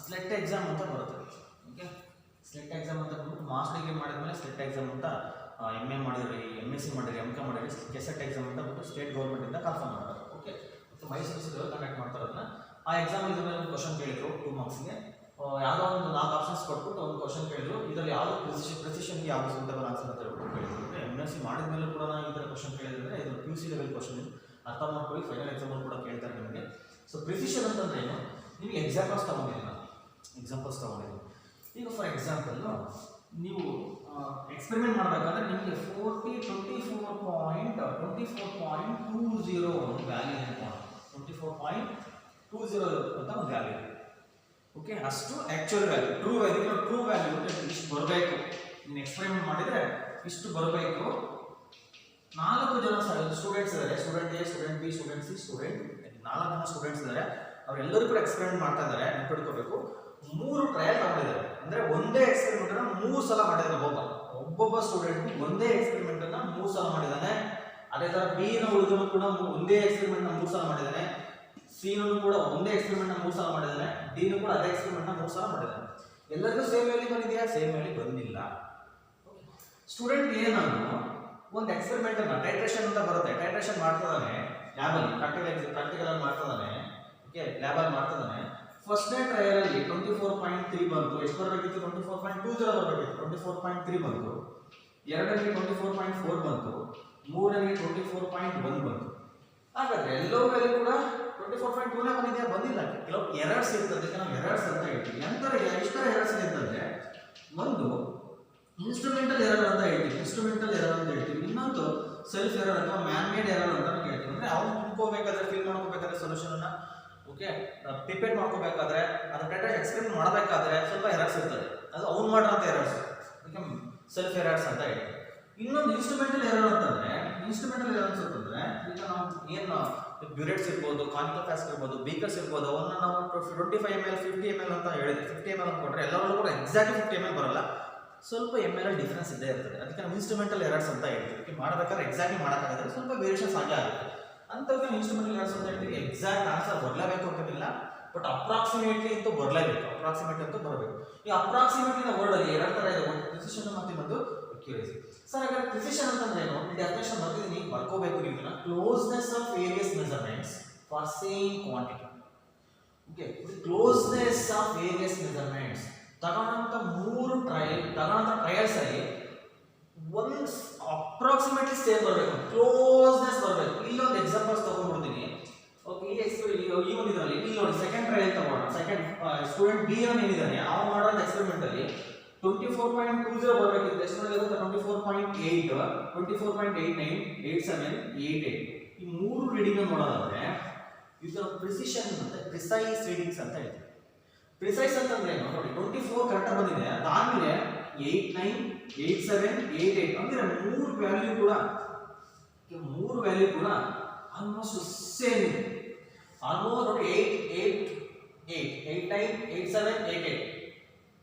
ಸ್ಲೆಟ್ ಎಕ್ಸಾಮ್ ಅಂತ ಬರುತ್ತೆ. ಓಕೆ, ಸ್ಲೆಟ್ ಎಕ್ಸಾಮ್ ಅಂತ ಬಂದ್ಬಿಟ್ಟು ಮಾಸ್ಟರ್ ಡಿಗ್ರಿ ಮಾಡಿದ್ಮೇಲೆ ಸ್ಲೆಟ್ ಎಕ್ಸಾಮ್ ಅಂತ MA ಮಾಡಿದ್ರಿ, MSc ಮಾಡಿದ್ರಿ, MCom ಮಾಡಿದ್ರಿ, ಕೆಸೆಟ್ ಎಕ್ಸಾಮ್ ಅಂತ ಬಿಟ್ಟು ಸ್ಟೇಟ್ ಗೌರ್ಮೆಂಟಿಂದ ಕನ್ಫರ್ಮ್ ಮಾಡ್ತಾರೆ. ಓಕೆ, ಮತ್ತು ಮೈಸೂರು ಕಂಡಕ್ಟ್ ಮಾಡ್ತಾರೆ ಅದನ್ನ. ಆ ಎಕ್ಸಾಮ್ ಇದ್ರ ಮೇಲೆ ಒಂದು ಕ್ವಶನ್ ಕೇಳಿದ್ರು 2 ಮಾರ್ಕ್ಸ್ಗೆ. ಯಾವುದೋ ಒಂದು 4 ಆಪ್ಷನ್ಸ್ ಕೊಟ್ಬಿಟ್ಟು ಒಂದು ಕ್ವಶನ್ ಕೇಳಿದ್ರು. ಇದರಲ್ಲಿ ಯಾವುದು ಪ್ರಿಸಿಷನ್ಗೆ ಯಾವುದು ಸೂಟಬಲ್ ಆನ್ಸರ್ ಅಂತ ಹೇಳ್ಬಿಟ್ಟು ಕೇಳಿದ್ರು. MSc ಮಾಡಿದ್ಮೇಲೆ ಕೂಡ ಈ ಥರ ಕ್ವಶನ್ ಕೇಳಿದ್ರೆ ಇದು PUC ಲೆವೆಲ್ ಕ್ವಶನ್, ಅರ್ಥ ಮಾಡ್ಕೊಳ್ಳಿ. ಫೈನಲ್ ಎಕ್ಸಾಮಲ್ಲಿ ಕೂಡ ಕೇಳ್ತಾರೆ ನಿಮಗೆ. ಸೊ ಪ್ರಿಸಿಷನ್ ಅಂತಂದ್ರೆ ಏನು, ನಿಮಗೆ ಎಕ್ಸಾಂಪಲ್ಸ್ ತಗೊಂಡಿದ್ದೀನಿ. ಈಗ ಫಾರ್ ಎಕ್ಸಾಂಪಲ್ ನೀವು ಎಕ್ಸ್ಪೆರಿಮೆಂಟ್ ಮಾಡಬೇಕಾದ್ರೆ ನಿಮಗೆ 24.20 ಒಂದು ವ್ಯಾಲ್ಯೂ ಇದೆ. 24.20 ಅಂತ ಒಂದು ವ್ಯಾಲ್ಯೂ ಇದೆ. ಓಕೆ, ಅಷ್ಟು ಆ್ಯಕ್ಚುಯಲ್ ವ್ಯಾಲ್ಯೂ, ಟ್ರೂ ವ್ಯಾಲ್ಯೂ ಇಷ್ಟು ಬರಬೇಕು. ನೀನು ಎಕ್ಸ್ಪೆರಿಮೆಂಟ್ ಮಾಡಿದರೆ ಇಷ್ಟು ಬರಬೇಕು. 4 ಜನ ಸ್ಟೂಡೆಂಟ್ಸ್ ಇದ್ದಾರೆ, student A, student B, student C, student 4 ಜನ ಸ್ಟೂಡೆಂಟ್ಸ್ ಇದ್ದಾರೆ. ಅವರೆಲ್ಲರೂ ಕೂಡ ಎಕ್ಸ್ಪೆರಿಮೆಂಟ್ ಮಾಡ್ತಾ ಇದ್ದಾರೆ. ನೆನ್ಪಿಟ್ಕೋಬೇಕು, 3 ಟ್ರಯಲ್ ತಗೊಂಡಿದ್ದಾರೆ. ಅಂದರೆ ಒಂದೇ ಎಕ್ಸ್ಪೆರಿಮೆಂಟನ್ನು 3 ಸಲ ಮಾಡಿದ್ದಾರೆ. ಒಬ್ಬೊಬ್ಬ ಸ್ಟೂಡೆಂಟ್ ಒಂದೇ ಎಕ್ಸ್ಪೆರಿಮೆಂಟನ್ನು 3 ಸಲ ಮಾಡಿದ್ದಾನೆ. ಅದೇ ಥರ B ನ ಹುಡುಗನು ಕೂಡ ಒಂದೇ ಎಕ್ಸ್ಪೆರಿಮೆಂಟ್ನ 3 ಸಲ ಮಾಡಿದ್ದಾನೆ. C ನೂ ಕೂಡ ಒಂದೇ ಎಕ್ಸ್ಪೆರಿಮೆಂಟ್ನ 3 ಸಲ ಮಾಡಿದ್ದಾನೆ. D ನೂ ಕೂಡ ಅದೇ ಎಕ್ಸ್ಪೆರಿಮೆಂಟ್ನ 3 ಸಲ ಮಾಡಿದ್ದಾನೆ. ಎಲ್ಲರಿಗೂ ಸೇಮ್ ವ್ಯಾಲ್ಯೂ ಬಂದಿದೆಯಾ? ಸೇಮ್ ವ್ಯಾಲ್ಯೂ ಬಂದಿಲ್ಲ. ಸ್ಟೂಡೆಂಟ್ A ನಾನು ಒಂದು ಎಕ್ಸ್ಪೆರಿಮೆಂಟ್ ಅನ್ನ ಟೈಟ್ರೇಷನ್ ಅಂತ ಬರುತ್ತೆ, ಟೈಟ್ರೇಷನ್ ಮಾಡ್ತಿದ್ದಾನೆ ಲ್ಯಾಬಲ್ಲಿ, ಪ್ರಾಕ್ಟಿಕಲ್ ಆಗಿ ಮಾಡ್ತಿದ್ದಾನೆ. ಓಕೆ, ಲ್ಯಾಬಲ್ಲಿ ಮಾಡ್ತಿದ್ದಾನೆ. ಫಸ್ಟ್ನೇ ಟ್ರಯಲ್ ಅಲ್ಲಿ 24.3 ಬಂತು. ಎಷ್ಟು ಬರಬೇಕಿತ್ತು? 24.20 ಬರಬೇಕಿತ್ತು. 24.3 ಬಂತು. ಎರಡನೇ 24.4 ಬಂತು. ಮೂರನೇ 24.1 ಬಂತು. ಹಾಗಾದ್ರೆ ಎಲ್ಲೋ ವ್ಯಾಲ್ಯೂ ಕೂಡ 24.2 ಬಂದಿದೆಯಾ? ಬಂದಿಲ್ಲ. ಕೆಲವು ಎರರ್ಸ್ ಇರ್ತದೆ, ನಾವು ಎರರ್ಸ್ ಅಂತ ಹೇಳ್ತೀವಿ. ಎಂತರ ಎಷ್ಟರ ಎರರ್ಸ್ ಇದೆ ಅಂತಂದ್ರೆ, ಒಂದು ಇನ್ಸ್ಟ್ರೂಮೆಂಟಲ್ ಎರರ್ ಅಂತ ಹೇಳ್ತೀವಿ, ಇನ್ನೊಂದು ಸೆಲ್ಫ್ ಎರರ್ ಅಥವಾ ಮ್ಯಾನ್ ಮೇಡ್ ಎರರ್ ಅಂತ ಹೇಳ್ತೀವಿ. ಅಂದ್ರೆ ಅವ್ನು ತುಂಬ್ಕೋಬೇಕಾದ್ರೆ, ಫಿಲ್ ಮಾಡ್ಕೋಬೇಕಾದ್ರೆ ಸೊಲ್ಯೂಷನ್ ಅನ್ನ, ಓಕೆ, ಪ್ರಿಪೇರ್ ಮಾಡ್ಕೋಬೇಕಾದ್ರೆ, ಅದನ್ನ ಕರೆಕ್ಟಾಗಿ ಎಕ್ಸ್ಪ್ಲೇನ್ ಮಾಡಬೇಕಾದ್ರೆ ಸ್ವಲ್ಪ ಎರರ್ಸ್ ಇರ್ತದೆ. ಅದು ಅವ್ನು ಮಾಡಿರೋಂಥ ಎರರ್ಸ್, ಓಕೆ, ಸೆಲ್ಫ್ ಎರರ್ಸ್ ಅಂತ ಹೇಳ್ತೀವಿ. ಇನ್ನೊಂದು ಇನ್ಸ್ಟ್ರೂಮೆಂಟಲ್ ಎರರ್ ಅಂತಂದ್ರೆ ಈಗ ನಾವು ಏನು ಬ್ಯೂರೆಟ್ಸ್ ಇರ್ಬೋದು, ಕಾನಿಕಲ್ ಫ್ಲಾಸ್ಕ್ ಇರ್ಬೋದು, ಬೀಕರ್ಸ್ ಇರ್ಬೋದು, ಅವನ್ನ ನಾವು 25 ml 50 ml ಅಂತ ಹೇಳಿದ್ವಿ. 50 ml ಅಂದ್ಕೊಂಡ್ರೆ ಎಲ್ಲರಲ್ಲೂ ಕೂಡ ಎಕ್ಸಾಕ್ಟ್ಲಿ 50 ml ಬರಲ್ಲ, ಸ್ವಲ್ಪ ml ಡಿಫ್ರೆನ್ಸ್ ಇದ್ದೇ ಇರ್ತದೆ. ಅದಕ್ಕೆ ನಾವು ಇನ್ಸ್ಟ್ರೂಮೆಂಟಲ್ ಎರರ್ಸ್ ಅಂತ ಹೇಳ್ತೀವಿ. ಮಾಡಬೇಕಾದ್ರೆ ಎಕ್ಸಾಕ್ಟ್ಲಿ ಮಾಡೋಕ್ಕಾಗದ್ರೆ ಸ್ವಲ್ಪ ವೇರಿಯೇಷನ್ಸ್ ಆಗೇ ಆಗುತ್ತೆ. ಅಂಥವ್ರಿಗೆ ಇನ್ಸ್ಟ್ರೂಮೆಂಟಲ್ ಎರರ್ಸ್ ಅಂತ ಹೇಳ್ತೀವಿ. ಎಕ್ಸಾಕ್ಟ್ ಆನ್ಸರ್ ಬರಲೇಬೇಕು ಅಂತಿಲ್ಲ, ಬಟ್ ಅಪ್ರಾಕ್ಸಿಮೇಟ್ಲಿ ಅಂತೂ ಬರಲೇಬೇಕು. ಬರಬೇಕು. ಈ ಅಪ್ರಾಕ್ಸಿಮೇಟ್ಲಿ ವರ್ಡಲ್ಲಿ 2 ಥರ ಇದೆ, ಒಂದು ಪ್ರಿಸಿಷನ್ ಮತ್ತು ಇನ್ನೊಂದು ಅಕ್ಯುರಸಿ. ಸರ್ ಹಾಗಾದ್ರೆ ಪ್ರಿಸಿಷನ್ ಅಂತಂದ್ರೆ ಏನು? ಡೆಫಿನೇಷನ್ ಬರ್ತಿದ್ದೀನಿ, ಬರ್ಕೋಬೇಕು ನೀವು. Closeness of various measurements for same quantity. Okay, closeness of various measurements ತಗೊಂಡಂತ 3 ಟ್ರಯಲ್ಸ್ ಅಲ್ಲಿ ಒಂದು ಅಪ್ರಾಕ್ಸಿಮೇಟ್ಲಿ ಸೇಮ್ ಬರಬೇಕು, ಕ್ಲೋಸ್ನೆಸ್ ಬರಬೇಕು. ಇಲ್ಲೊಂದು ಎಕ್ಸಾಂಪಲ್ಸ್ ತಗೊಂಡ್ಬಿಡ್ತೀನಿ. ಓಕೆ, ಈ ಒಂದು ಇದರಲ್ಲಿ ಇಲ್ಲಿ ನೋಡಿ, ಸೆಕೆಂಡ್ ಟ್ರಯಲ್ ತಗೋಣ. ಸೆಕೆಂಡ್ ಸ್ಟೂಡೆಂಟ್ B ಅವನು ಏನಿದ್ದಾನೆ, ಅವ್ನು ಮಾಡೋ ಎಕ್ಸ್ಪೆರಿಮೆಂಟ್ ಅಲ್ಲಿ 24.20 ಬರಬೇಕಿತ್ತು. ಎಷ್ಟು ಬರಬೇಕು? 24.8, 24.89, 87, 88. ಈ 3 ರೀಡಿಂಗ್ ನೋಡೋದಾದ್ರೆ ಇದರ ಪ್ರಿಸಿಷನ್ ಮತ್ತೆ ಪ್ರಿಸೈಸ್ ರೀಡಿಂಗ್ಸ್ ಅಂತ ಹೇಳ್ತೀವಿ. ಪ್ರಿಸೈಸ್ ಅಂತಂದ್ರೆ ಏನು ನೋಡಿ, 24 ಕರೆಕ್ಟ್ ಬಂದಿದೆ, ಅದಾದ್ಮೇಲೆ 89, 87, 88 ಅಂದ್ರೆ 3 ವ್ಯಾಲ್ಯೂ ಕೂಡ ಆಲ್ಮೋಸ್ಟ್ ಸೇಮ್ ಇದೆ. ಆಲ್ಮೋಸ್ಟ್ ನೋಡಿ 8, 8, 8, 89, 87, 88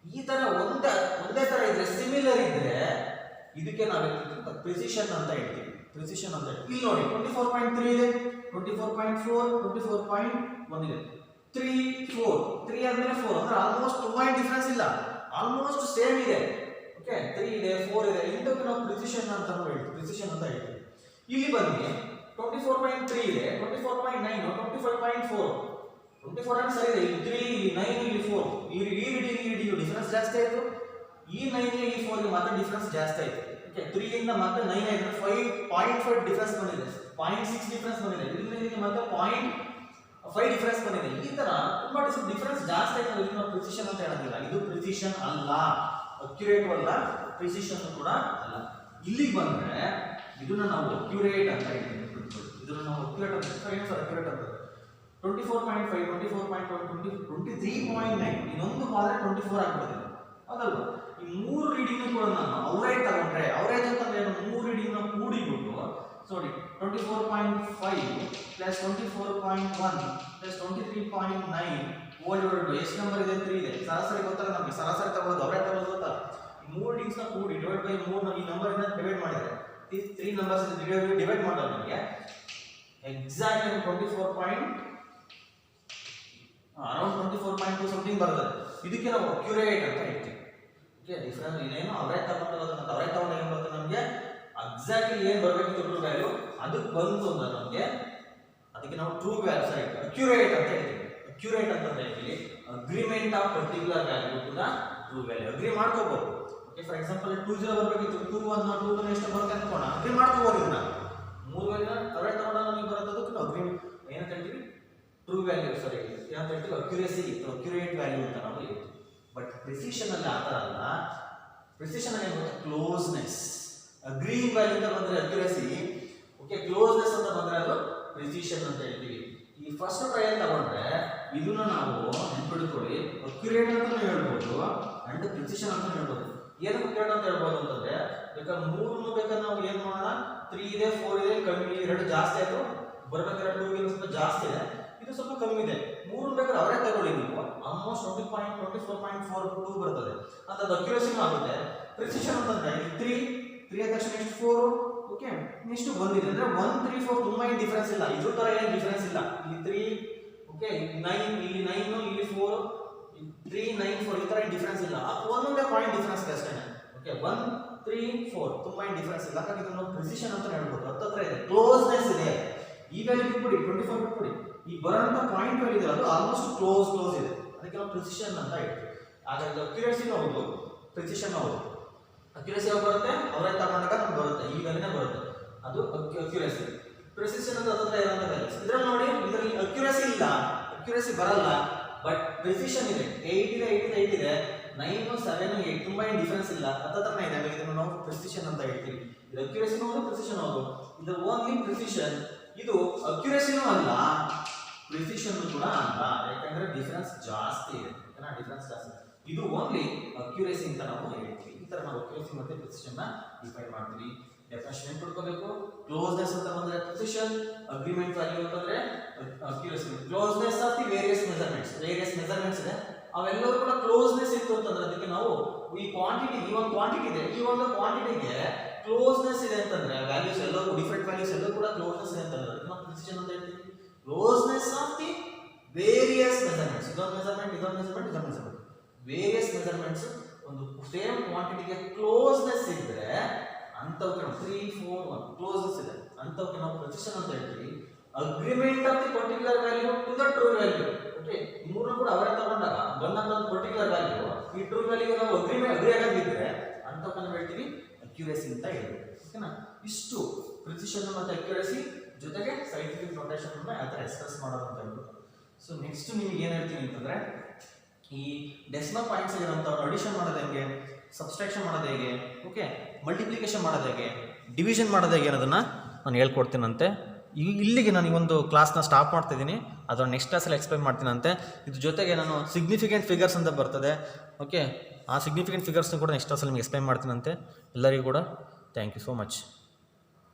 ಈ ತರ ಒಂದೇ ತರ ಇದ್ರೆ, ಸಿಮಿಲರ್ ಇದ್ರೆ ಇದಕ್ಕೆ ನಾವು ಪ್ರಿಸಿಷನ್ ಅಂತ ಹೇಳ್ತೀವಿ. ಪ್ರಿಸಿಷನ್ ಅಂತ ಹೇಳಿ. ಇಲ್ಲಿ ನೋಡಿ 24.3 ಇದೆ, 24.4, 24.1 ಇದೆ, 3, 4, 3 ಆದ್ಮೇಲೆ 4 ಅಂದ್ರೆ ಆಲ್ಮೋಸ್ಟ್ ತುಂಬಾ ಡಿಫರೆನ್ಸ್ ಇಲ್ಲ, ಆಲ್ಮೋಸ್ಟ್ ಸೇಮ್ ಇದೆ. ಓಕೆ 3 ಇದೆ, 4 ಇದೆ, ಇಂತಕ್ಕೆ ನಾವು ಪ್ರಿಸಿಷನ್ ಅಂತ ಹೇಳ್ತೀವಿ, ಪ್ರಿಸಿಷನ್ ಅಂತ ಹೇಳ್ತೀವಿ. ಇಲ್ಲಿ ಬನ್ನಿ 24.3 ಇದೆ, 24.9, 25.4, 24 ಅಂದ್ರೆ ಸರಿ ಇದೆ, ಇಲ್ಲಿ 3, ಇಲ್ಲಿ 9, ಇಲ್ಲಿ 4, ಈ ರೀಡಿಂಗ್ ಡಿಫರೆನ್ಸ್ ಜಾಸ್ತಿ ಆಯ್ತು, ಈ 9 ಗೆ ಈ 4 ಗೆ ಮಾತ್ರ ಡಿಫರೆನ್ಸ್ ಜಾಸ್ತಿ ಆಯ್ತು. ಓಕೆ 3 ಇಂದ ಮತ್ತೆ 9 ಆಯ್ತು, 5.5 ಡಿಫರೆನ್ಸ್ ಬಂದಿದೆ, 0.6 ಡಿಫರೆನ್ಸ್ ಬಂದಿದೆ, ಇಲ್ಲಿ ಮತ್ತೆ 0.5 ಡಿಫರೆನ್ಸ್ ಬಂದಿದೆ. ಈ ತರ ತುಂಬಾ ಡಿಫರೆನ್ಸ್ ಜಾಸ್ತಿ ಆಯ್ತು, ಇದನ್ನ ನಾವು ಪ್ರಿಸಿಷನ್ ಅಂತ ಹೇಳೋದಿಲ್ಲ, ಇದು ಪ್ರಿಸಿಷನ್ ಅಲ್ಲ, ಅಕ್ಯುರೇಟ್ ಅಲ್ಲ, ಪ್ರಿಸಿಷನ್ ಕೂಡ ಅಲ್ಲ. ಇಲ್ಲಿಗೆ ಬಂದ್ರೆ ಇದನ್ನ ನಾವು ಅಕ್ಯುರೇಟ್ ಅಂತ ಹೇಳ್ತೀವಿ, ಇದನ್ನ ನಾವು ಅಕ್ಯುರೇಟ್ ಅಂತ ಅಕ್ಯುರೇಟ್ ಅಂತ 24.5, 24.1, 23.9 ಇನ್ನೊಂದು ಮಾತ್ರ 24 ಆಗ್ಬಿಡುತ್ತೆ, ಅದಲ್ವಾ? ಈ ಮೂರು ರೀಡಿಂಗ್ ಕೂಡ ನಾನು ಅವರೇಜ್ ತಗೊಂಡ್ರೆ, ಅವರೇಜ್ ಅಂತಂದ್ರೆ ಏನು, ಮೂರು ರೀಡಿಂಗ್ ನ ಕೂಡಿಬಿಟ್ಟು ನೋಡಿ 24.5 ಪ್ಲಸ್ 24.1 ಪ್ಲಸ್ 23.9 ಓಲ್ಡ್ ಎಷ್ಟು ನಂಬರ್ ಇದೆ, 3 ಇದೆ. ಸರಾಸರಿ ಗೊತ್ತಲ್ಲ ನಮಗೆ, ಸರಾಸರಿ ತಗೊಳ್ಳೋದು ಅವರೇಜ್ ತಗೊಳ್ಳೋದು ಗೊತ್ತಾ? ಈ ಮೂರು ರೀಡಿಂಗ್ಸ್ ನ ಕೂಡಿ ಡಿವೈಡ್ ಬೈ 3 ಈ ನಂಬರ್ ಇಂದ ಡಿವೈಡ್ ಮಾಡಿದ್ರೆ 3 ನಂಬರ್ಸ್ ಡಿವೈಡ್ ಮಾಡಿದ್ರೆ ನಮಗೆ ಎಕ್ಸಾಕ್ಟ್ 24.2 ಸಮಥಿಂಗ್ ಬರ್ತದೆ. ಇದಕ್ಕೆ ನಾವು ಅಕ್ಯುರೇಟ್ ಅಂತ ಹೇಳ್ತೀವಿ. ಓಕೆ ಡಿಫರೆನ್ಸ್ ಇದೇನು ಅವರೇಜ್ ತಗೊಂಡಿರೋದು ಅಂತ, ಅವರೇಜ್ ತಗೊಂಡು ಏನು ಬರುತ್ತೆ ನಮಗೆ ಎಕ್ಸಾಕ್ಟ್ಲಿ ಏನು ಬರಬೇಕಿತ್ತು ಟ್ರೂ ವ್ಯಾಲ್ಯೂ ಅದಕ್ಕೆ ಬಂತು ಅಂತ ನಮಗೆ, ಅದಕ್ಕೆ ನಾವು ಟ್ರೂ ವ್ಯಾಲ್ಯೂ ಸರಿ ಅಕ್ಯುರೇಟ್ ಅಂತ ಹೇಳ್ತೀವಿ. ಅಕ್ಯುರೇಟ್ ಅಂತ ಹೇಳ್ತೀವಿ, ಅಗ್ರಿಮೆಂಟ್ ಆಫ್ ಪರ್ಟಿಕ್ಯುಲರ್ ವ್ಯಾಲ್ಯೂ ಕೂಡ ಟ್ರೂ ವ್ಯಾಲ್ಯೂ ಅಗ್ರಿ ಮಾಡ್ಕೋಬಹುದು. ಓಕೆ ಫಾರ್ ಎಕ್ಸಾಂಪಲ್ 20 ಬರಬೇಕಿತ್ತು, 21 21 ಎಷ್ಟು ಬರುತ್ತೆ ಅನ್ಕೋಣ, ಅಗ್ರಿ ಮಾಡ್ಕೋಬಹುದು. ಇದನ್ನ ಮೂರು ವ್ಯಾಲ್ಯೂ ಅವರೇಜ್ ತಗೊಂಡಾಗ ನಮಗೆ ಬರುತ್ತೆ, ಅದಕ್ಕೆ ನಾವು ಅಗ್ರಿ ಏನಂತ ಹೇಳ್ತೀವಿ, ಟ್ರೂ ವ್ಯಾಲ್ಯೂ ಸರಿ ಏನಂತ ಹೇಳ್ತೀವಿ, ಅಕ್ಯುರೇಸಿ ಅಕ್ಯುರೇಟ್ ವ್ಯಾಲ್ಯೂ ಅಂತ ನಾವು ಹೇಳ್ತೀವಿ. ಬಟ್ ಪ್ರಿಸಿಷನ್ ಅಲ್ಲಿ ಆ ಥರ ಅಲ್ಲ, ಪ್ರಿಸಿಷನ್ ಅಲ್ಲಿ ಏನು ಕ್ಲೋಸ್ನೆಸ್, ಅಗ್ರೀಯಿಂಗ್ ವ್ಯಾಲ್ಯೂ ಅಂತ ಬಂದ್ರೆ ಅಕ್ಯುರೇಸಿ, ಓಕೆ ಕ್ಲೋಸ್ನೆಸ್ ಅಂತ ಬಂದ್ರೆ ಅದು ಪ್ರಿಸಿಷನ್ ಅಂತ ಹೇಳ್ತೀವಿ. ಈ ಫಸ್ಟ್ ಟ್ರಯಲ್ ತಗೊಂಡ್ರೆ ಇದನ್ನ ನಾವು ನೆನ್ಪಿಡ್ಕೊಳ್ಳಿ, ಅಕ್ಯುರೇಟ್ ಅಂತ ಹೇಳ್ಬೋದು ಅಂಡ್ ಪ್ರಿಸಿಷನ್ ಅಂತ ಹೇಳ್ಬೋದು. ಏನು ಅಕ್ಯುರೇಟ್ ಅಂತ ಹೇಳ್ಬೋದು ಅಂತಂದ್ರೆ, ಬೇಕಾದ್ರೆ ಮೂರನ್ನು ಬೇಕಾದ್ರೆ ನಾವು ಏನ್ ಮಾಡೋಣ, 3 ಇದೆ 4 ಇದೆ ಕಮ್ಮಿ, 2 ಜಾಸ್ತಿ ಆಯ್ತು ಬರ್ಬೇಕಾದ್ರೆ 2 ಗಿಂತ ಸ್ವಲ್ಪ ಜಾಸ್ತಿ ಇದೆ, ಇದು ಸ್ವಲ್ಪ ಕಮ್ಮಿ ಇದೆ, 3 ಬೇಕಾದ್ರೆ ಅವರೇ ತಗೊಳ್ಳಿ ನೀವು, ಆಲ್ಮೋಸ್ಟ್ 24.42 ಬರ್ತದೆ ಅಂತ ಅಕ್ಯುರೇಸಿನೂ ಆಗುತ್ತೆ. ಪ್ರಿಸಿಷನ್ ಅಂತಂದ್ರೆ 3 ಆದ ತಕ್ಷಣ ನೆಕ್ಸ್ಟ್ 4, ಓಕೆ ನೆಕ್ಸ್ಟ್ 1 ಇದೆ ಅಂದ್ರೆ 1 3 4 ತುಂಬಾ ಏನು ಡಿಫರೆನ್ಸ್ ಇಲ್ಲ, ಇದ್ರ ತರ ಏನು ಡಿಫರೆನ್ಸ್ ಇಲ್ಲ. ಇಲ್ಲಿ 3 ಓಕೆ 9, ಇಲ್ಲಿ 9, ಇಲ್ಲಿ 4, 3 9 4 ಈ ತರ ಡಿಫರೆನ್ಸ್ ಇಲ್ಲ, ಒಂದೊಂದೇ ಪಾಯಿಂಟ್ ಡಿಫರೆನ್ಸ್ ಅಷ್ಟೇ. ಓಕೆ 1 3 4 ತುಂಬಾ ಏನು ಡಿಫರೆನ್ಸ್ ಇಲ್ಲ, ಹಾಗಾಗಿ ಇದನ್ನು ಪ್ರಿಸಿಷನ್ ಅಂತ ಹೇಳ್ಬೋದು. ಹತ್ತತ್ರ ಇದೆ, ಕ್ಲೋಸ್ನೆಸ್ ಇದೆ. ಈ ವ್ಯಾಲ್ಯೂ ಬಿಟ್ಬಿಡಿ 24 ಬಿಟ್ಬಿಡಿ, ಈ ಬರೋಂಥ ಪಾಯಿಂಟ್ ವ್ಯಾಲ್ಯೂ ಇದೆ ಅದು ಆಲ್ಮೋಸ್ಟ್ ಕ್ಲೋಸ್ ಇದೆ, ಅದಕ್ಕೆ ನಾವು ಪ್ರಿಸಿಷನ್ ಅಂತ ಹೇಳ್ತೀವಿ. ಹಾಗಾಗಿ ಅಕ್ಯುರೇಸಿನೂ ಹೌದು, ಪ್ರಿಸಿಷನ್ ಹೌದು. ಅಕ್ಯುರೇಸಿ ಯಾವಾಗ ಬರುತ್ತೆ, ಅವರೇಜ್ ತಗೊಂಡಾಗ ನಮ್ಗೆ ಬರುತ್ತೆ, ಈ ವ್ಯಾಲ್ಯೂನೇ ಬರುತ್ತೆ, ಅದು ಅಕ್ಯುರೇಸಿ. ಪ್ರಿಸಿಷನ್ ಅಂತ ಹತ್ರ ಇರೋಂಥ ವ್ಯಾಲ್ಯೂಸ್ ಇದ್ರಲ್ಲಿ ನೋಡಿ, ಇದರಲ್ಲಿ ಅಕ್ಯುರೇಸಿ ಇಲ್ಲ, ಅಕ್ಯುರೇಸಿ ಬರಲ್ಲ, ಬಟ್ ಪ್ರಿಸಿಷನ್ ಇದೆ. 8 ಇದೆ 8 ಇದೆ 9 7 8 ತುಂಬಾ ಏನು ಡಿಫರೆನ್ಸ್ ಇಲ್ಲ, ಹತ್ತತ್ರನೇ ಇದೆ, ಇದನ್ನು ನಾವು ಪ್ರಿಸಿಷನ್ ಅಂತ ಹೇಳ್ತೀವಿ. ಇದು ಅಕ್ಯುರೇಸಿನೂ ಹೌದು, ಪ್ರಿಸಿಷನ್ ಹೌದು. ಇದು ಓನ್ಲಿ ಪ್ರಿಸಿಷನ್, ಇದು ಅಕ್ಯುರೇಸಿನೂ ಅಲ್ಲ, ಪ್ರಿಸಿಷನ್ ಕೂಡ ಅಲ್ಲ, ಯಾಕಂದ್ರೆ ಡಿಫರೆನ್ಸ್ ಜಾಸ್ತಿ ಇದೆ, ಡಿಫರೆನ್ಸ್ ಜಾಸ್ತಿ. ಇದು ಓನ್ಲಿ ಅಕ್ಯುರೇಸಿ ಅಂತ ನಾವು ಹೇಳ್ತೀವಿ. ಈ ತರ ನಾವು ಅಕ್ಯುರೇಸಿ ಮತ್ತೆ ಪ್ರಿಸಿಷನ್ ನ ಡಿಫೈನ್ ಮಾಡ್ತೀವಿ. ಡೆಫಿನಿಷನ್ ಏನು ಕೊಡ್ಕೋಬೇಕು, ಕ್ಲೋಸ್ನೆಸ್ ಅಂತ ಬಂದ್ರೆ ಪ್ರಿಸಿಷನ್, ಅಗ್ರಿಮೆಂಟ್ ವ್ಯಾಲ್ಯೂ ಅಂತಂದ್ರೆ accuracy. Closeness of the various measurements ಇದೆ, ಅವೆಲ್ಲವೂ ಕೂಡ ಕ್ಲೋಸ್ನೆಸ್ ಇತ್ತು ಅಂತಂದ್ರೆ ಅದಕ್ಕೆ ನಾವು ಈ ಕ್ವಾಂಟಿಟಿ, ಈ ಒಂದು ಕ್ವಾಂಟಿಟಿ ಇದೆ, ಈ ಒಂದು ಕ್ವಾಂಟಿಟಿಗೆ ಕ್ಲೋಸ್ನೆಸ್ ಇದೆ ಅಂತಂದ್ರೆ ವ್ಯಾಲ್ಯೂಸ್ ಎಲ್ಲವೂ ಡಿಫರೆಂಟ್ ವ್ಯಾಲ್ಯೂಸ್ ಎಲ್ಲವೂ ಕೂಡ ಕ್ಲೋಸ್ನೆಸ್ ಇದೆ ಅಂತಂದ್ರೆ ಅದಕ್ಕೆ ನಾವು ಪ್ರಿಸಿಷನ್ ಅಂತ ಹೇಳ್ತೀವಿ. Closeness of the various measurements, ಇದೊಂದು ಮೆಜರ್ಮೆಂಟ್ ವೇರಿಯಸ್ ಮೆಜರ್ಮೆಂಟ್ಸ್ ಒಂದು ಸೇಮ್ ಕ್ವಾಂಟಿಟಿಗೆ ಕ್ಲೋಸ್ನೆಸ್ ಇದ್ರೆ ಅಂತವಕ್ಕೆ ನಾವು 3 4 1 ಕ್ಲೋಸ್ನೆಸ್ ಇದೆ ಅಂತವಕ್ಕೆ ನಾವು ಪ್ರಿಸಿಷನ್ ಅಂತ ಹೇಳ್ತೀವಿ. Agreement of the particular value to the true value, okay ಮೂರನ್ನು ಕೂಡ ಅವರೇ ತಗೊಂಡಾಗ ಬಂದಂತ ಒಂದು ಪರ್ಟಿಕ್ಯುಲರ್ ವ್ಯಾಲ್ಯೂ ಈ ಟ್ರೂ ವ್ಯಾಲ್ಯೂಗೆ ನಾವು ಅಗ್ರಿ ಆಗಿದ್ರೆ ಅಂತವಕ್ಕೆ ನಾವು ಹೇಳ್ತೀವಿ ಅಕ್ಯುರೇಸಿ ಅಂತ ಹೇಳ್ತೀವಿ. ಓಕೆನಾ, ಇಷ್ಟು ಪ್ರಿಸಿಷನ್ ಮತ್ತೆ ಅಕ್ಯುರೇಸಿ ಜೊತೆಗೆ ಸೈಂಟಿಫಿಕ್ ನೊಟೇಷನ್ ಅನ್ನು ಯಾವ ಥರ ಎಕ್ಸ್ಪ್ರೆಸ್ ಮಾಡೋದು ಅಂತ ಹೇಳ್ಬಿಟ್ಟು. ಸೊ ನೆಕ್ಸ್ಟ್ ನಿಮಗೆ ಏನು ಹೇಳ್ತೀನಿ ಅಂತಂದರೆ, ಈ ಡೆಸಿಮಲ್ ಪಾಯಿಂಟ್ಸ್ ಇರೋಂಥವ್ರು ಅಡಿಷನ್ ಮಾಡೋದು ಹೆಂಗೆ, ಸಬ್ಸ್ಟ್ರಾಕ್ಷನ್ ಮಾಡೋದು ಹೇಗೆ, ಓಕೆ ಮಲ್ಟಿಪ್ಲಿಕೇಶನ್ ಮಾಡೋದು ಹೇಗೆ, ಡಿವಿಷನ್ ಮಾಡೋದು ಹೇಗೆ ಅನ್ನೋದನ್ನು ನಾನು ಹೇಳ್ಕೊಡ್ತೀನಂತೆ. ಇಲ್ಲಿಗೆ ನಾನು ಈ ಒಂದು ಕ್ಲಾಸ್ನ ಸ್ಟಾಪ್ ಮಾಡ್ತಿದ್ದೀನಿ, ಅದನ್ನು ನೆಕ್ಸ್ಟ್ ಕ್ಲಾಸಲ್ಲಿ ಎಕ್ಸ್ಪ್ಲೈನ್ ಮಾಡ್ತೀನಂತೆ. ಇದ್ರ ಜೊತೆಗೆ ನಾನು ಸಿಗ್ನಿಫಿಕೆಂಟ್ ಫಿಗರ್ಸ್ ಅಂತ ಬರ್ತದೆ, ಓಕೆ ಆ ಸಿಗ್ನಿಫಿಕೆಂಟ್ ಫಿಗರ್ಸ್ನ ಕೂಡ ನೆಕ್ಸ್ಟ್ ಕ್ಲಾಸಲ್ಲಿ ನಿಮಗೆ ಎಕ್ಸ್ಪ್ಲೈನ್ ಮಾಡ್ತೀನಂತೆ. ಎಲ್ಲರಿಗೂ ಕೂಡ ಥ್ಯಾಂಕ್ ಯು ಸೋ ಮಚ್.